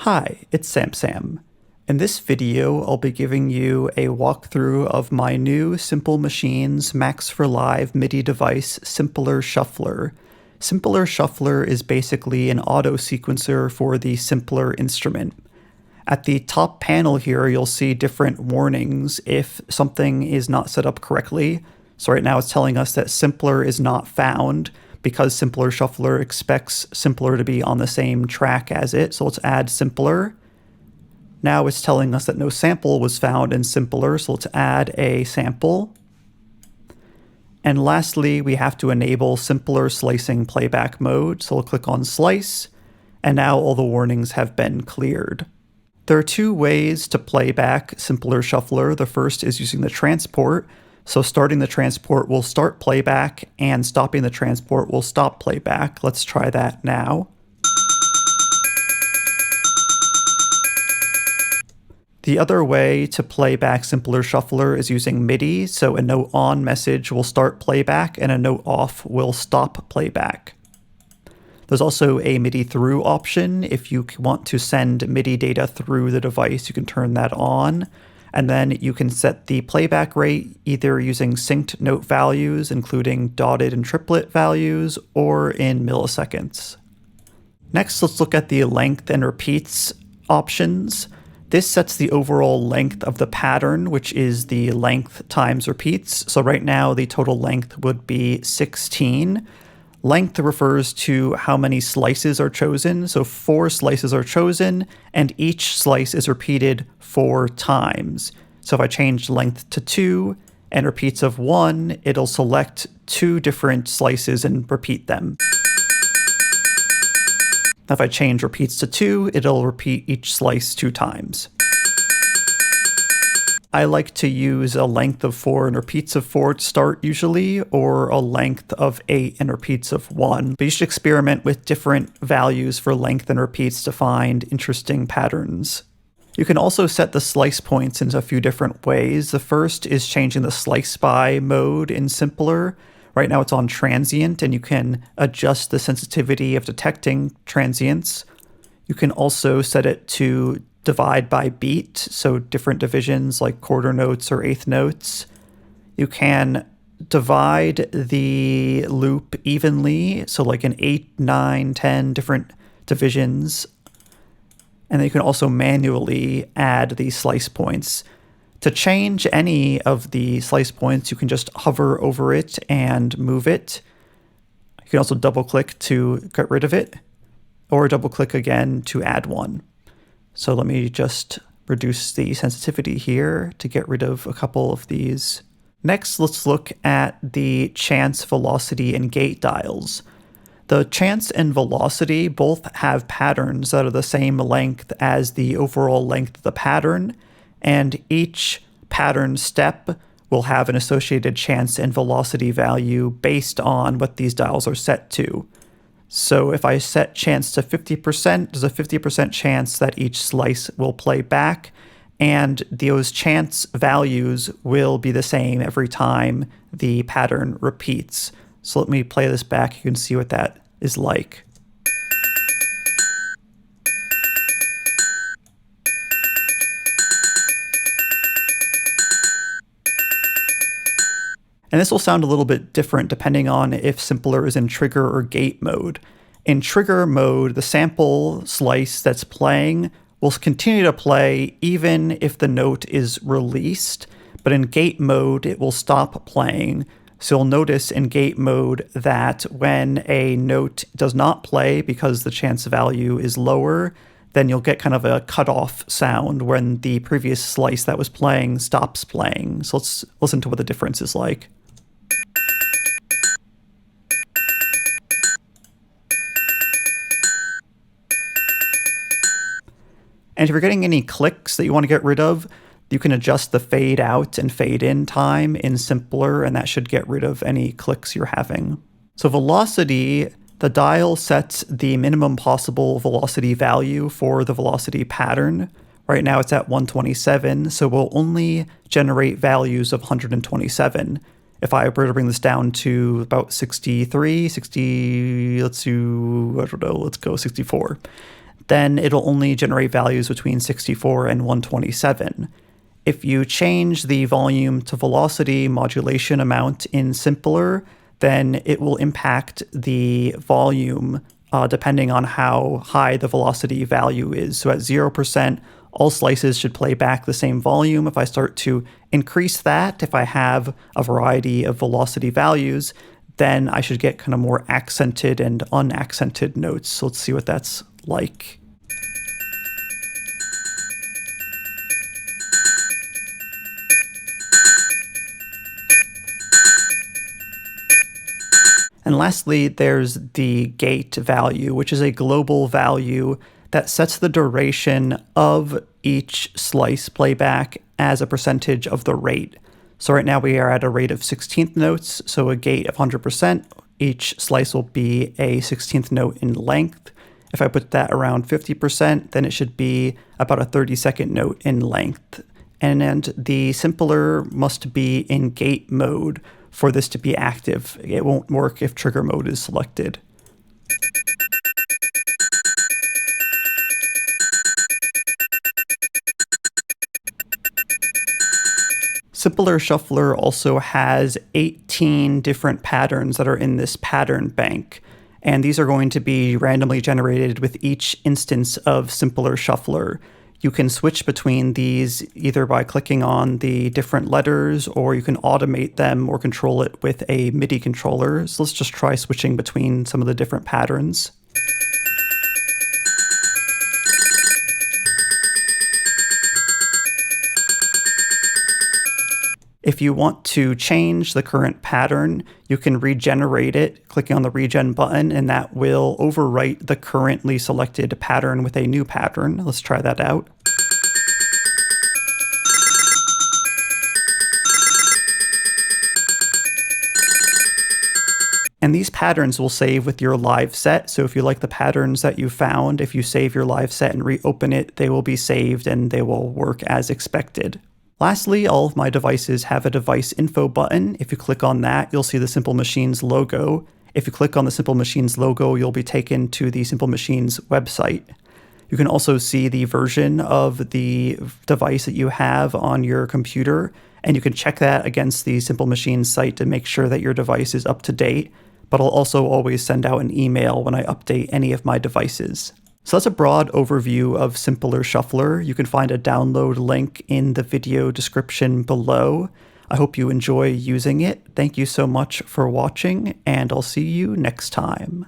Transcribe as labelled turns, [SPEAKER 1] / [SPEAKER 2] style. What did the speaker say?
[SPEAKER 1] Hi, it's Sam. In this video, I'll be giving you a walkthrough of my new Simple Machines Max for Live MIDI device, Simpler Shuffler. Simpler Shuffler is basically an auto sequencer for the Simpler instrument. At the top panel here, you'll see different warnings if something is not set up correctly. So right now it's telling us that Simpler is not found, because Simpler Shuffler expects Simpler to be on the same track as it, so let's add Simpler. Now it's telling us that no sample was found in Simpler, so let's add a sample. And lastly, we have to enable Simpler slicing playback mode, so we'll click on Slice, and now all the warnings have been cleared. There are two ways to play back Simpler Shuffler. The first is using the transport. So starting the transport will start playback, and stopping the transport will stop playback. Let's try that now. The other way to play back Simpler Shuffler is using MIDI. So a note on message will start playback, and a note off will stop playback. There's also a MIDI through option. If you want to send MIDI data through the device, you can turn that on. And then you can set the playback rate either using synced note values, including dotted and triplet values, or in milliseconds. Next, let's look at the length and repeats options. This sets the overall length of the pattern, which is the length times repeats. So right now, the total length would be 16. Length refers to how many slices are chosen. So 4 slices are chosen, and each slice is repeated 4 times. So if I change length to 2 and repeats of 1, it'll select 2 different slices and repeat them. Now if I change repeats to 2, it'll repeat each slice 2 times. I like to use a length of 4 and repeats of 4 to start usually, or a length of 8 and repeats of 1. But you should experiment with different values for length and repeats to find interesting patterns. You can also set the slice points in a few different ways. The first is changing the slice by mode in Simpler. Right now it's on transient, and you can adjust the sensitivity of detecting transients. You can also set it to divide by beat, so different divisions like quarter notes or eighth notes. You can divide the loop evenly, so like in 8, 9, 10 different divisions. And then you can also manually add these slice points. To change any of the slice points, you can just hover over it and move it. You can also double click to get rid of it, or double click again to add one. So let me just reduce the sensitivity here to get rid of a couple of these. Next, let's look at the chance, velocity, and gate dials. The chance and velocity both have patterns that are the same length as the overall length of the pattern, and each pattern step will have an associated chance and velocity value based on what these dials are set to. So if I set chance to 50%, there's a 50% chance that each slice will play back, and those chance values will be the same every time the pattern repeats. So let me play this back. You can see what that is like. And this will sound a little bit different depending on if Simpler is in trigger or gate mode. In trigger mode, the sample slice that's playing will continue to play even if the note is released, but in gate mode, it will stop playing. So you'll notice in gate mode that when a note does not play because the chance value is lower, then you'll get kind of a cutoff sound when the previous slice that was playing stops playing. So let's listen to what the difference is like. And if you're getting any clicks that you want to get rid of, you can adjust the fade out and fade in time in Simpler, and that should get rid of any clicks you're having. So velocity, the dial sets the minimum possible velocity value for the velocity pattern. Right now it's at 127, so we'll only generate values of 127. If I were to bring this down to about 63, 60, let's go 64. then it'll only generate values between 64 and 127. If you change the volume to velocity modulation amount in simpler, then it will impact the volume depending on how high the velocity value is. So at 0%, all slices should play back the same volume. If I start to increase that, if I have a variety of velocity values, then I should get kind of more accented and unaccented notes. So let's see what that's like. And lastly, there's the gate value, which is a global value that sets the duration of each slice playback as a percentage of the rate. So right now we are at a rate of 16th notes, so a gate of 100%, each slice will be a 16th note in length. If I put that around 50%, then it should be about a 30-second note in length. And the simpler must be in gate mode for this to be active. It won't work if trigger mode is selected. Simpler Shuffler also has 18 different patterns that are in this pattern bank, and these are going to be randomly generated with each instance of Simpler Shuffler. You can switch between these either by clicking on the different letters, or you can automate them or control it with a MIDI controller. So let's just try switching between some of the different patterns. If you want to change the current pattern, you can regenerate it, clicking on the regen button, and that will overwrite the currently selected pattern with a new pattern. Let's try that out. And these patterns will save with your live set. So if you like the patterns that you found, if you save your live set and reopen it, they will be saved and they will work as expected. Lastly, all of my devices have a device info button. If you click on that, you'll see the Simple Machines logo. If you click on the Simple Machines logo, you'll be taken to the Simple Machines website. You can also see the version of the device that you have on your computer, and you can check that against the Simple Machines site to make sure that your device is up to date. But I'll also always send out an email when I update any of my devices. So that's a broad overview of Simpler Shuffler. You can find a download link in the video description below. I hope you enjoy using it. Thank you so much for watching, and I'll see you next time.